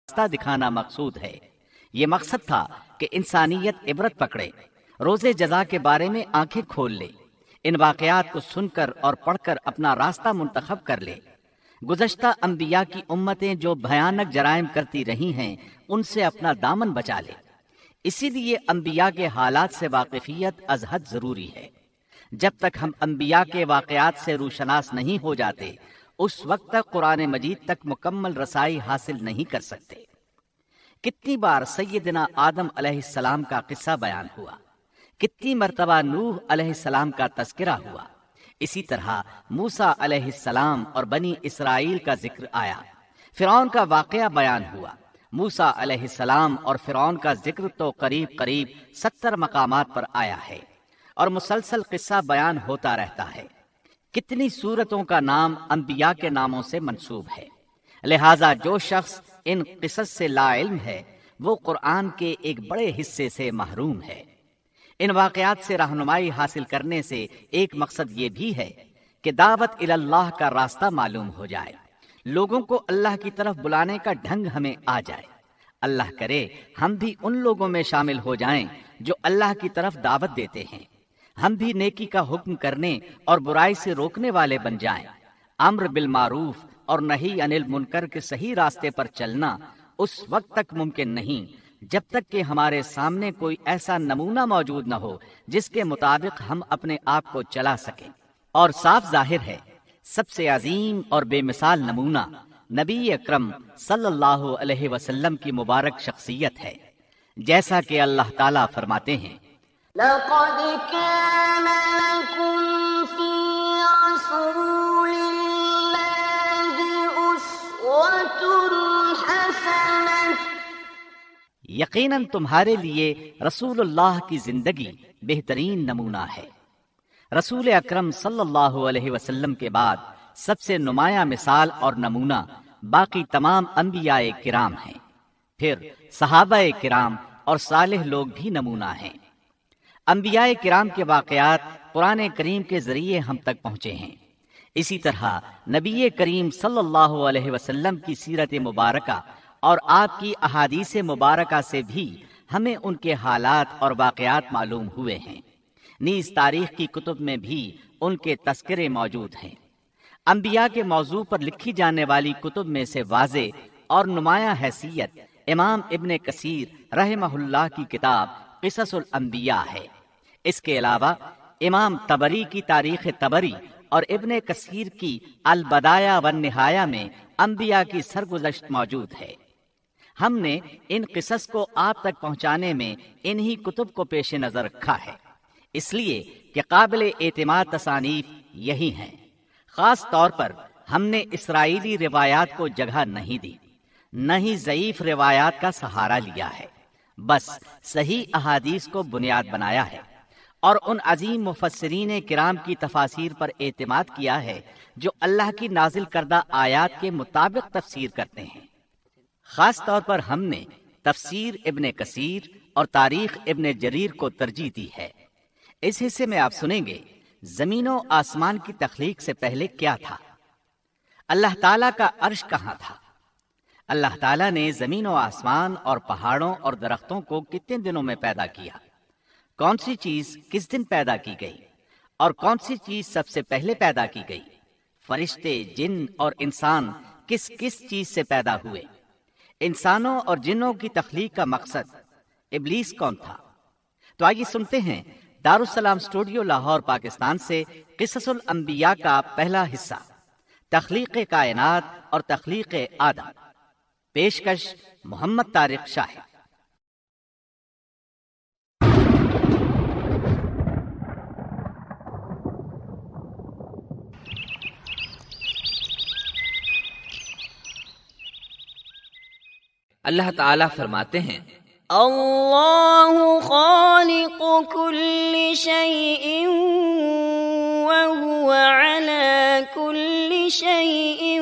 راستہ دکھانا مقصود ہے۔ یہ مقصد تھا کہ انسانیت عبرت پکڑے، روز جزا کے بارے میں آنکھیں کھول لے، ان واقعات کو سن کر اور پڑھ کر اپنا راستہ منتخب کر لے۔ گزشتہ انبیاء کی امتیں جو بھیانک جرائم کرتی رہی ہیں ان سے اپنا دامن بچا لے۔ اسی لیے انبیاء کے حالات سے واقفیت از حد ضروری ہے۔ جب تک ہم انبیاء کے واقعات سے روشناس نہیں ہو جاتے اس وقت تک قرآن مجید تک مکمل رسائی حاصل نہیں کر سکتے۔ کتنی بار سیدنا آدم علیہ السلام کا قصہ بیان ہوا، کتنی مرتبہ نوح علیہ السلام کا تذکرہ ہوا، اسی طرح موسیٰ علیہ السلام اور بنی اسرائیل کا ذکر آیا، فرعون کا واقعہ بیان ہوا۔ موسیٰ علیہ السلام اور فرعون کا ذکر تو قریب 70 مقامات پر آیا ہے اور مسلسل قصہ بیان ہوتا رہتا ہے۔ کتنی سورتوں کا نام انبیاء کے ناموں سے منسوب ہے۔ لہٰذا جو شخص ان قصص سے لا علم ہے وہ قرآن کے ایک بڑے حصے سے محروم ہے۔ ان واقعات سے رہنمائی حاصل کرنے سے ایک مقصد یہ بھی ہے کہ دعوت اللہ کا راستہ معلوم ہو جائے، لوگوں کو اللہ کی طرف بلانے کا ڈھنگ ہمیں آ جائے۔ اللہ کرے ہم بھی ان لوگوں میں شامل ہو جائیں جو اللہ کی طرف دعوت دیتے ہیں، ہم بھی نیکی کا حکم کرنے اور برائی سے روکنے والے بن جائیں۔ امر بالمعروف اور نہی عن المنکر کے صحیح راستے پر چلنا اس وقت تک ممکن نہیں جب تک کہ ہمارے سامنے کوئی ایسا نمونہ موجود نہ ہو جس کے مطابق ہم اپنے آپ کو چلا سکیں۔ اور صاف ظاہر ہے سب سے عظیم اور بے مثال نمونہ نبی اکرم صلی اللہ علیہ وسلم کی مبارک شخصیت ہے، جیسا کہ اللہ تعالیٰ فرماتے ہیں لَقَدْ كَانَ لَكُمْ فِي رَسُولِ اللَّهِ أُسْوَةٌ حَسَنَةٌ۔ یقیناً تمہارے لیے رسول اللہ کی زندگی بہترین نمونہ ہے۔ رسول اکرم صلی اللہ علیہ وسلم کے بعد سب سے نمایاں مثال اور نمونہ باقی تمام انبیاء کرام ہیں، پھر صحابہ کرام اور صالح لوگ بھی نمونہ ہیں۔ انبیاء کرام کے واقعات قرآن کریم کے ذریعے ہم تک پہنچے ہیں۔ اسی طرح نبی کریم صلی اللہ علیہ وسلم کی سیرت مبارکہ اور آپ کی احادیث مبارکہ سے بھی ہمیں ان کے حالات اور واقعات معلوم ہوئے ہیں، نیز تاریخ کی کتب میں بھی ان کے تذکرے موجود ہیں۔ انبیاء کے موضوع پر لکھی جانے والی کتب میں سے واضح اور نمایاں حیثیت امام ابن کثیر رحمہ اللہ کی کتاب قصص الانبیاء ہے۔ اس کے علاوہ امام طبری کی تاریخ طبری اور ابن کثیر کی البدایہ والنہایہ میں انبیاء کی سرگزشت موجود ہے۔ ہم نے ان قصص کو آپ تک پہنچانے میں انہی کتب کو پیش نظر رکھا ہے، اس لیے کہ قابل اعتماد تصانیف یہی ہیں۔ خاص طور پر ہم نے اسرائیلی روایات کو جگہ نہیں دی، نہ ہی ضعیف روایات کا سہارا لیا ہے، بس صحیح احادیث کو بنیاد بنایا ہے اور ان عظیم مفسرین کرام کی تفاسیر پر اعتماد کیا ہے جو اللہ کی نازل کردہ آیات کے مطابق تفسیر کرتے ہیں۔ خاص طور پر ہم نے تفسیر ابن کثیر اور تاریخ ابن جریر کو ترجیح دی ہے۔ اس حصے میں آپ سنیں گے زمین و آسمان کی تخلیق سے پہلے کیا تھا، اللہ تعالیٰ کا عرش کہاں تھا، اللہ تعالیٰ نے زمین و آسمان اور پہاڑوں اور درختوں کو کتنے دنوں میں پیدا کیا، کون سی چیز کس دن پیدا کی گئی اور کون سی چیز سب سے پہلے پیدا کی گئی، فرشتے، جن اور انسان کس کس چیز سے پیدا ہوئے، انسانوں اور جنوں کی تخلیق کا مقصد، ابلیس کون تھا۔ تو آئیے سنتے ہیں دارالسلام اسٹوڈیو لاہور پاکستان سے قصص الانبیاء کا پہلا حصہ، تخلیق کائنات اور تخلیق آدم۔ پیشکش محمد طارق شاہد۔ اللہ تعالیٰ فرماتے ہیں اللہ خالق كل شيء وهو على كل شيء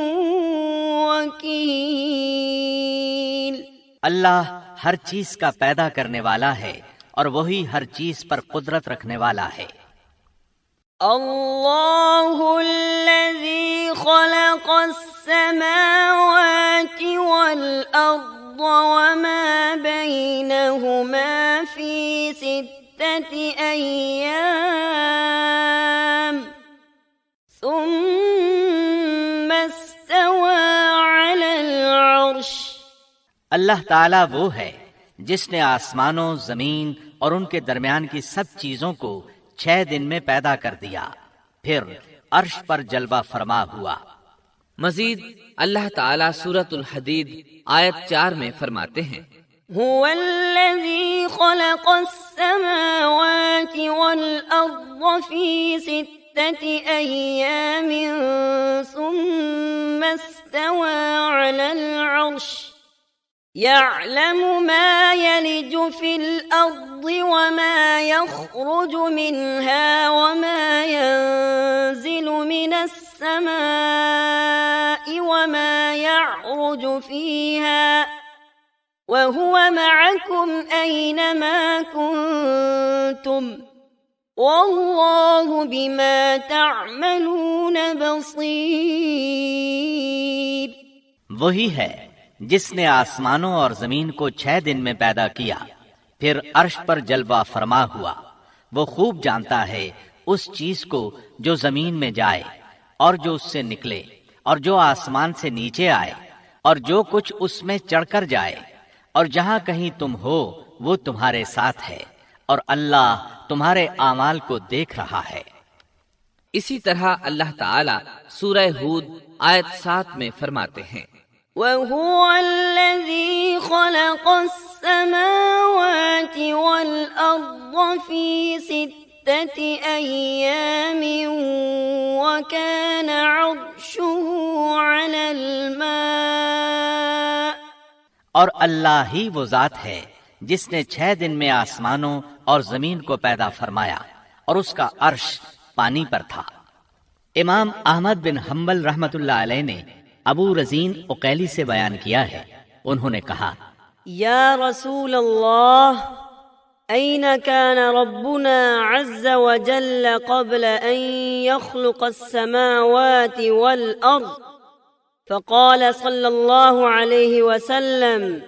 وكيل۔ اللہ ہر چیز کا پیدا کرنے والا ہے اور وہی ہر چیز پر قدرت رکھنے والا ہے۔ اللہ الذي خلق السماوات والأرض وما بينهما في 6 أيام ثم استوى على العرش۔ اللہ تعالیٰ وہ ہے جس نے آسمانوں، زمین اور ان کے درمیان کی سب چیزوں کو 6 دن میں پیدا کر دیا، پھر عرش پر جلوہ فرما ہوا۔ مزید اللہ تعالیٰ سورۃ الحدید آیت 4 میں فرماتے ہیں، هو الذي خلق السماوات والأرض في 6 أيام ثم استوى على العرش يعلم ما يلج في الأرض وما يخرج منها وما ينزل من السماء وما يعرج فيها وهو معكم أينما كنتم والله بما تعملون بصير۔ وہی ہے جس نے آسمانوں اور زمین کو 6 دن میں پیدا کیا، پھر عرش پر جلوہ فرما ہوا۔ وہ خوب جانتا ہے اس چیز کو جو زمین میں جائے اور جو اس سے نکلے، اور جو آسمان سے نیچے آئے، اور جو کچھ اس میں چڑھ کر جائے، اور جہاں کہیں تم ہو وہ تمہارے ساتھ ہے، اور اللہ تمہارے اعمال کو دیکھ رہا ہے۔ اسی طرح اللہ تعالیٰ سورہ ہود آیت 7 میں فرماتے ہیں، وَهُوَ الَّذِي خَلَقَ السَّمَاوَاتِ وَالْأَرْضَ فِي 6 أَيَّامٍ وَكَانَ عَرْشُهُ عَلَى الْمَاءِ۔ اور اللہ ہی وہ ذات ہے جس نے 6 دن میں آسمانوں اور زمین کو پیدا فرمایا، اور اس کا عرش پانی پر تھا۔ امام احمد بن حنبل رحمۃ اللہ علیہ نے ابو رزین عقیلی سے بیان کیا ہے، انہوں نے کہا، یا رسول اللہ، أين كان ربنا عز وجل قبل أن يخلق السماوات والأرض؟ فقال صلى الله عليه وسلم،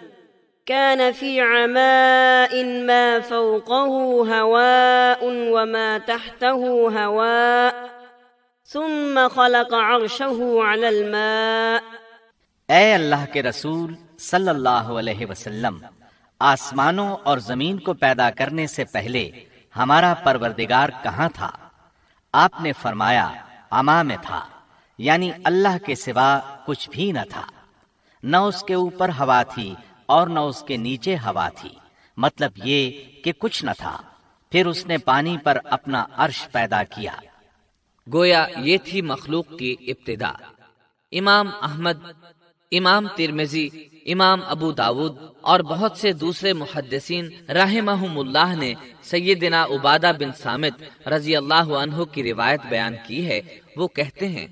كان في عماء ما فوقه هواء وما تحته هواء ثم خلق عرشه على الماء۔ اے اللہ کے رسول صلی اللہ علیہ وسلم، آسمانوں اور زمین کو پیدا کرنے سے پہلے ہمارا پروردگار کہاں تھا؟ آپ نے فرمایا عما میں تھا، یعنی اللہ کے سوا کچھ بھی نہ تھا، نہ اس کے اوپر ہوا تھی اور نہ اس کے نیچے ہوا تھی، مطلب یہ کہ کچھ نہ تھا، پھر اس نے پانی پر اپنا عرش پیدا کیا۔ گویا یہ تھی مخلوق کی ابتدا۔ امام احمد، امام ترمذی، امام ابو داود اور بہت سے دوسرے محدثین رحمہم اللہ نے سیدنا عبادہ بن صامت رضی اللہ عنہ کی روایت بیان کی ہے۔ وہ کہتے ہیں،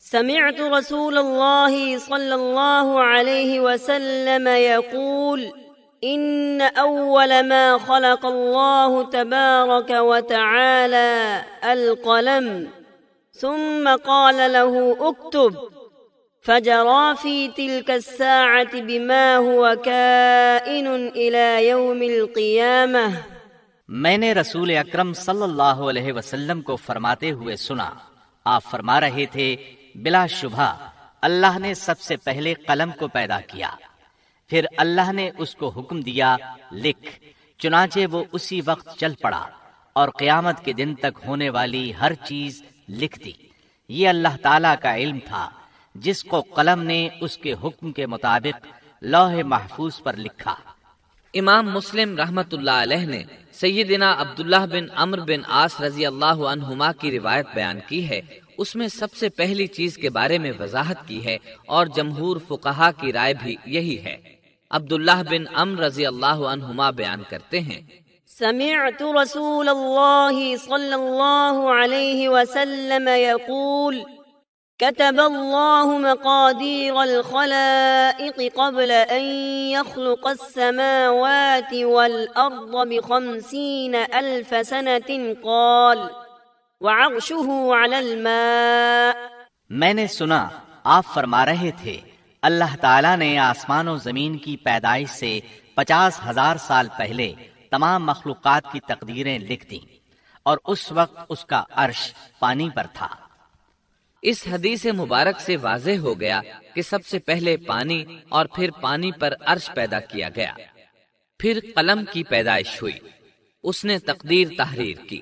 سمعت رسول اللہ صلی اللہ علیہ وسلم يقول ان اول ما خلق اللہ تبارک وتعالی القلم ثم قال له اكتب فجرى في تلك الساعة بما هو كائن إلى يوم القيامة۔ میں نے رسول اکرم صلی اللہ علیہ وسلم کو فرماتے ہوئے سنا، آپ فرما رہے تھے، بلا شبہ اللہ نے سب سے پہلے قلم کو پیدا کیا، پھر اللہ نے اس کو حکم دیا لکھ، چنانچہ وہ اسی وقت چل پڑا اور قیامت کے دن تک ہونے والی ہر چیز لکھ دی۔ یہ اللہ تعالیٰ کا علم تھا جس کو قلم نے اس کے حکم کے مطابق لوح محفوظ پر لکھا۔ امام مسلم رحمۃ اللہ علیہ نے سیدنا عبداللہ بن عمرو بن عاص رضی اللہ عنہما کی روایت بیان کی ہے۔ اس میں سب سے پہلی چیز کے بارے میں وضاحت کی ہے اور جمہور فقہا کی رائے بھی یہی ہے۔ عبداللہ بن عمرو رضی اللہ عنہما بیان کرتے ہیں، سمعت رسول اللہ صلی اللہ علیہ وسلم يقول كتب الله مقادير الخلائق قبل أن يخلق السماوات والأرض ب50,000 سنة قال وعرشه على الماء۔ میں نے سنا آپ فرما رہے تھے، اللہ تعالیٰ نے آسمان و زمین کی پیدائش سے 50,000 سال پہلے تمام مخلوقات کی تقدیریں لکھ دیں، اور اس وقت اس کا عرش پانی پر تھا۔ اس حدیث مبارک سے واضح ہو گیا کہ سب سے پہلے پانی اور پھر پانی پر عرش پیدا کیا گیا، پھر قلم کی پیدائش ہوئی، اس نے تقدیر تحریر کی،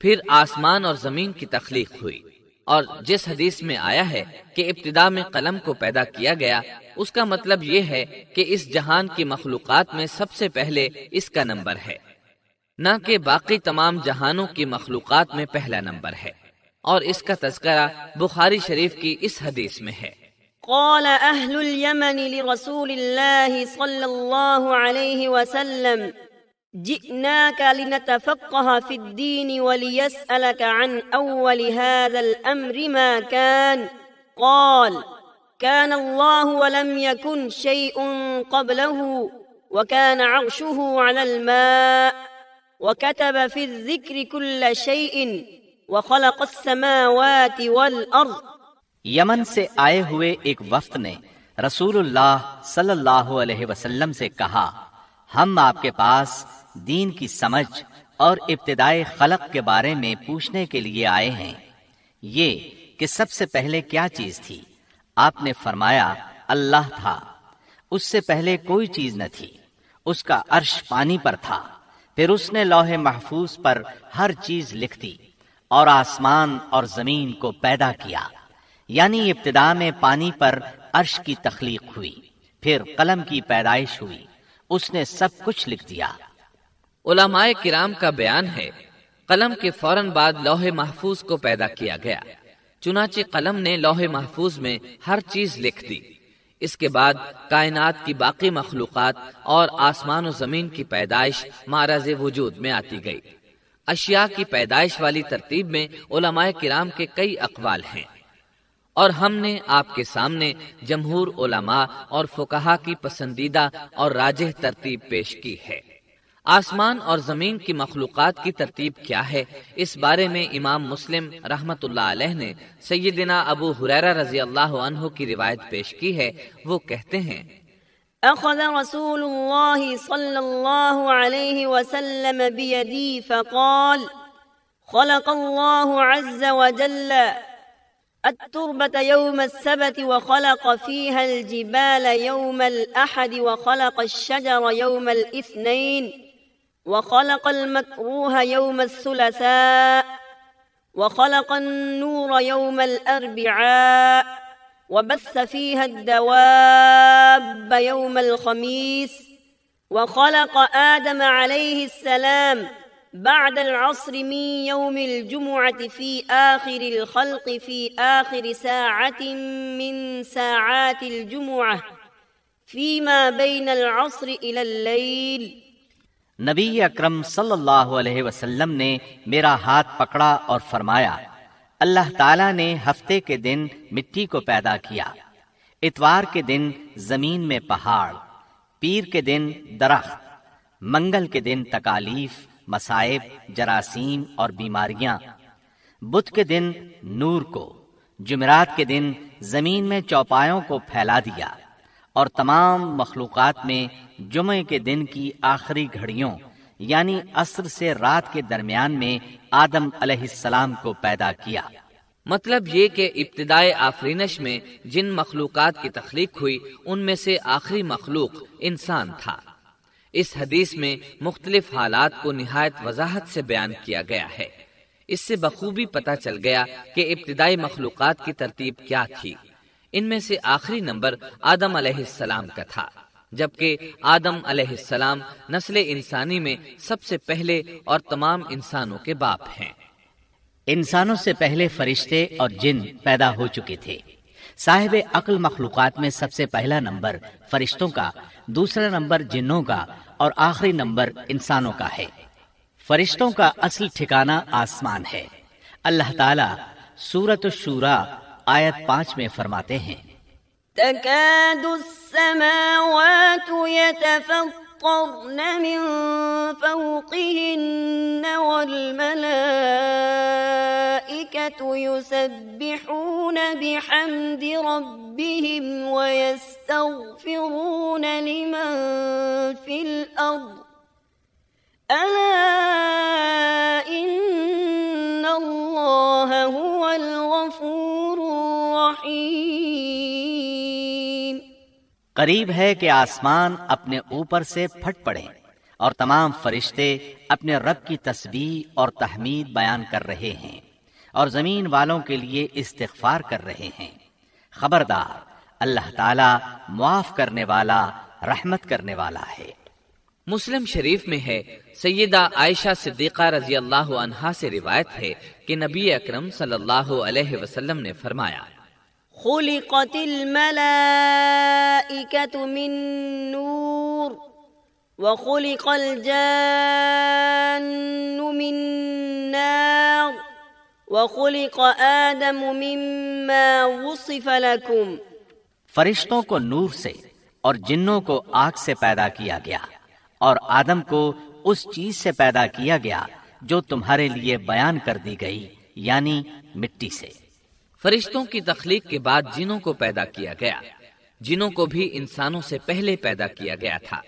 پھر آسمان اور زمین کی تخلیق ہوئی۔ اور جس حدیث میں آیا ہے کہ ابتدا میں قلم کو پیدا کیا گیا، اس کا مطلب یہ ہے کہ اس جہان کی مخلوقات میں سب سے پہلے اس کا نمبر ہے، نہ کہ باقی تمام جہانوں کی مخلوقات میں پہلا نمبر ہے۔ اور اس کا تذکرہ بخاری شریف کی اس حدیث میں ہے۔ قال أهل اليمن لرسول الله صلى الله عليه وسلم جئناك لنتفقه في الدين وليسألك عن أول هذا الأمر ما كان قال كان الله ولم يكن شيء قبله وكان عرشه على الماء وكتب في الذكر كل شيء وخلق السماوات والأرض۔ یمن سے آئے ہوئے ایک وفد نے رسول اللہ صلی اللہ علیہ وسلم سے کہا، ہم آپ کے پاس دین کی سمجھ اور ابتدائے خلق کے بارے میں پوچھنے کے لیے آئے ہیں، یہ کہ سب سے پہلے کیا چیز تھی؟ آپ نے فرمایا اللہ تھا، اس سے پہلے کوئی چیز نہ تھی، اس کا عرش پانی پر تھا، پھر اس نے لوح محفوظ پر ہر چیز لکھ دی اور آسمان اور زمین کو پیدا کیا، یعنی ابتدا میں پانی پر عرش کی تخلیق ہوئی، پھر قلم کی پیدائش ہوئی، اس نے سب کچھ لکھ دیا۔ علماء کرام کا بیان ہے، قلم کے فوراً بعد لوح محفوظ کو پیدا کیا گیا، چنانچہ قلم نے لوح محفوظ میں ہر چیز لکھ دی۔ اس کے بعد کائنات کی باقی مخلوقات اور آسمان و زمین کی پیدائش معرض وجود میں آتی گئی۔ اشیاء کی پیدائش والی ترتیب میں علماء کرام کے کئی اقوال ہیں، اور ہم نے آپ کے سامنے جمہور علماء اور فقہا کی پسندیدہ اور راجح ترتیب پیش کی ہے۔ آسمان اور زمین کی مخلوقات کی ترتیب کیا ہے، اس بارے میں امام مسلم رحمۃ اللہ علیہ نے سیدنا ابو ہریرہ رضی اللہ عنہ کی روایت پیش کی ہے۔ وہ کہتے ہیں، أخذ رسول الله صلى الله عليه وسلم بيدي فقال خلق الله عز وجل التربة يوم السبت وخلق فيها الجبال يوم الأحد وخلق الشجر يوم الاثنين وخلق المكروه يوم الثلاثاء وخلق النور يوم الأربعاء وبث فيها الدواب يوم الخميس وخلق آدم عليه السلام بعد العصر من يوم الجمعة في آخر الخلق في آخر ساعة من ساعات الجمعة فيما بين العصر إلى الليل۔ نبی اکرم صلی اللہ علیہ وسلم نے میرا ہاتھ پکڑا اور فرمایا، اللہ تعالیٰ نے ہفتے کے دن مٹی کو پیدا کیا، اتوار کے دن زمین میں پہاڑ، پیر کے دن درخت، منگل کے دن تکالیف، مصائب، جراثیم اور بیماریاں، بدھ کے دن نور کو، جمعرات کے دن زمین میں چوپایوں کو پھیلا دیا، اور تمام مخلوقات میں جمعے کے دن کی آخری گھڑیوں یعنی عصر سے رات کے درمیان میں آدم علیہ السلام کو پیدا کیا۔ مطلب یہ کہ ابتدائے آفرینش میں جن مخلوقات کی تخلیق ہوئی ان میں سے آخری مخلوق انسان تھا۔ اس حدیث میں مختلف حالات کو نہایت وضاحت سے بیان کیا گیا ہے۔ اس سے بخوبی پتہ چل گیا کہ ابتدائی مخلوقات کی ترتیب کیا تھی۔ ان میں سے آخری نمبر آدم علیہ السلام کا تھا، جبکہ آدم علیہ السلام نسل انسانی میں سب سے پہلے اور تمام انسانوں کے باپ ہیں۔ انسانوں سے پہلے فرشتے اور جن پیدا ہو چکے تھے۔ صاحب عقل مخلوقات میں سب سے پہلا نمبر فرشتوں کا، دوسرا نمبر جنوں کا اور آخری نمبر انسانوں کا ہے۔ فرشتوں کا اصل ٹھکانہ آسمان ہے۔ اللہ تعالیٰ سورۃ الشورى آیت 5 میں فرماتے ہیں، تكاد السماوات يتفطرن من فوقهن والملائكة يسبحون بحمد ربهم ويستغفرون لمن في الأرض ألا إن الله هو الغفور الرحيم۔ قریب ہے کہ آسمان اپنے اوپر سے پھٹ پڑے اور تمام فرشتے اپنے رب کی تسبیح اور تحمید بیان کر رہے ہیں اور زمین والوں کے لیے استغفار کر رہے ہیں۔ خبردار، اللہ تعالی معاف کرنے والا، رحمت کرنے والا ہے۔ مسلم شریف میں ہے، سیدہ عائشہ صدیقہ رضی اللہ عنہا سے روایت ہے کہ نبی اکرم صلی اللہ علیہ وسلم نے فرمایا، خلقت الملائکۃ من نور وخلق الجان من نار وخلق آدم مما وصف لكم۔ فرشتوں کو نور سے اور جنوں کو آگ سے پیدا کیا گیا اور آدم کو اس چیز سے پیدا کیا گیا جو تمہارے لیے بیان کر دی گئی، یعنی مٹی سے۔ فرشتوں کی تخلیق کے بعد جنوں کو پیدا کیا گیا۔ جنوں کو بھی انسانوں سے پہلے پیدا کیا گیا تھا،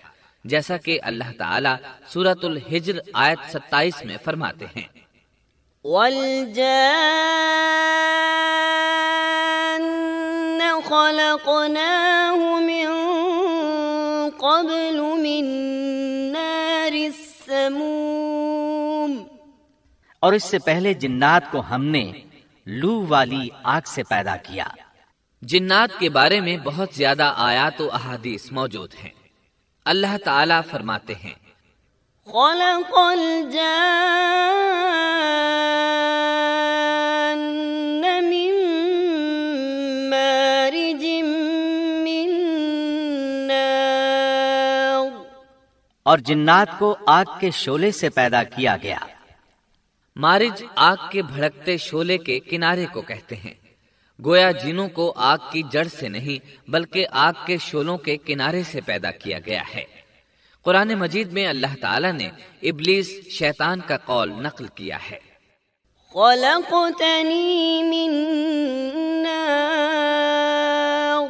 جیسا کہ اللہ تعالیٰ سورۃ الحجر آیت 27 میں فرماتے ہیں، وَالْجَانَّ خَلَقْنَاهُ مِن قَبْلُ مِن نَّارِ السَّمُومِ۔ اور اس سے پہلے جنات کو ہم نے لو والی آگ سے پیدا کیا۔ جنات کے بارے میں بہت زیادہ آیات و احادیث موجود ہیں۔ اللہ تعالیٰ فرماتے ہیں، خلق الجان من مارج من نار۔ اور جنات کو آگ کے شعلے سے پیدا کیا گیا۔ مارج آگ کے بھڑکتے شعلے کے کنارے کو کہتے ہیں۔ گویا جنوں کو آگ کی جڑ سے نہیں بلکہ آگ کے شعلوں کے کنارے سے پیدا کیا گیا ہے۔ قرآن مجید میں اللہ تعالیٰ نے ابلیس شیطان کا قول نقل کیا ہے، خلقتنی من نار۔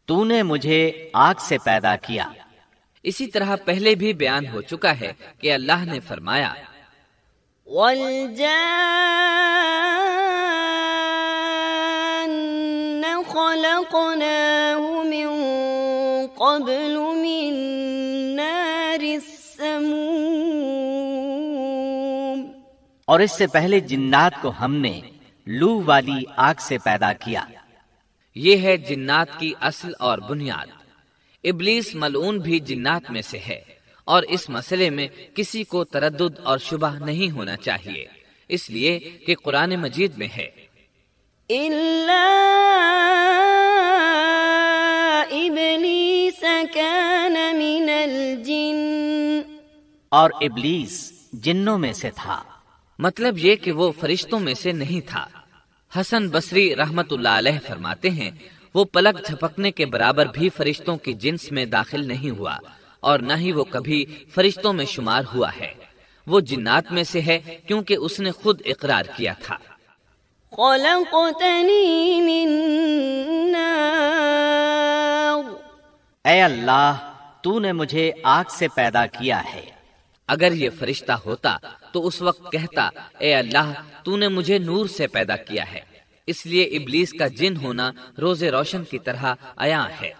تو نے مجھے آگ سے پیدا کیا۔ اسی طرح پہلے بھی بیان ہو چکا ہے کہ اللہ نے فرمایا، والجان خلقناه من قبل من نار السموم۔ اور اس سے پہلے جنات کو ہم نے لو والی آگ سے پیدا کیا۔ یہ ہے جنات کی اصل اور بنیاد۔ ابلیس ملعون بھی جنات میں سے ہے، اور اس مسئلے میں کسی کو تردد اور شبہ نہیں ہونا چاہیے، اس لیے کہ قرآن مجید میں ہے، إِلَّا إِبْلِيسَ كَانَ مِنَ الْجِنِّ۔ اور ابلیس جنوں میں سے تھا۔ مطلب یہ کہ وہ فرشتوں میں سے نہیں تھا۔ حسن بصری رحمت اللہ علیہ فرماتے ہیں، وہ پلک جھپکنے کے برابر بھی فرشتوں کی جنس میں داخل نہیں ہوا، اور نہ ہی وہ کبھی فرشتوں میں شمار ہوا ہے۔ وہ جنات میں سے ہے کیونکہ اس نے خود اقرار کیا تھا، خلقتنی من نار۔ اے اللہ، تو نے مجھے آگ سے پیدا کیا ہے۔ اگر یہ فرشتہ ہوتا تو اس وقت کہتا، اے اللہ، تو نے مجھے نور سے پیدا کیا ہے۔ اس لیے ابلیس کا جن ہونا روز روشن کی طرح عیاں ہے۔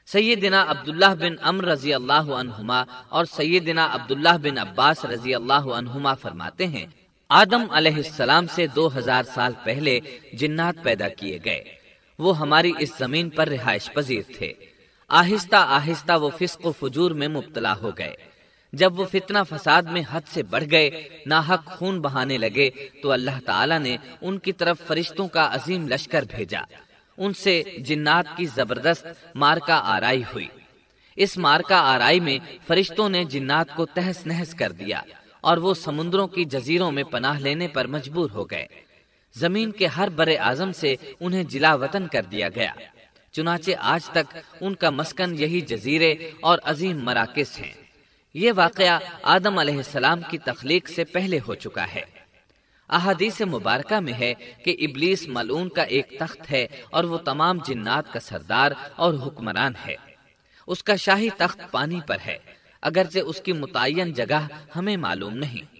سیدنا عبداللہ بن عمرو رضی اللہ عنہما اور سیدنا عبداللہ بن عباس رضی اللہ عنہما فرماتے ہیں، آدم علیہ السلام سے 2000 سال پہلے جنات پیدا کیے گئے۔ وہ ہماری اس زمین پر رہائش پذیر تھے۔ آہستہ آہستہ وہ فسق و فجور میں مبتلا ہو گئے۔ جب وہ فتنہ فساد میں حد سے بڑھ گئے، ناحق خون بہانے لگے، تو اللہ تعالیٰ نے ان کی طرف فرشتوں کا عظیم لشکر بھیجا۔ ان سے جنات کی زبردست مارکا آرائی ہوئی۔ اس مارکا آرائی میں فرشتوں نے جنات کو تہس نہس کر دیا، اور وہ سمندروں کی جزیروں میں پناہ لینے پر مجبور ہو گئے۔ زمین کے ہر بر اعظم سے انہیں جلا وطن کر دیا گیا۔ چنانچہ آج تک ان کا مسکن یہی جزیرے اور عظیم مراکز ہیں۔ یہ واقعہ آدم علیہ السلام کی تخلیق سے پہلے ہو چکا ہے۔ احادیث مبارکہ میں ہے کہ ابلیس ملعون کا ایک تخت ہے اور وہ تمام جنات کا سردار اور حکمران ہے۔ اس کا شاہی تخت پانی پر ہے، اگرچہ اس کی متعین جگہ ہمیں معلوم نہیں۔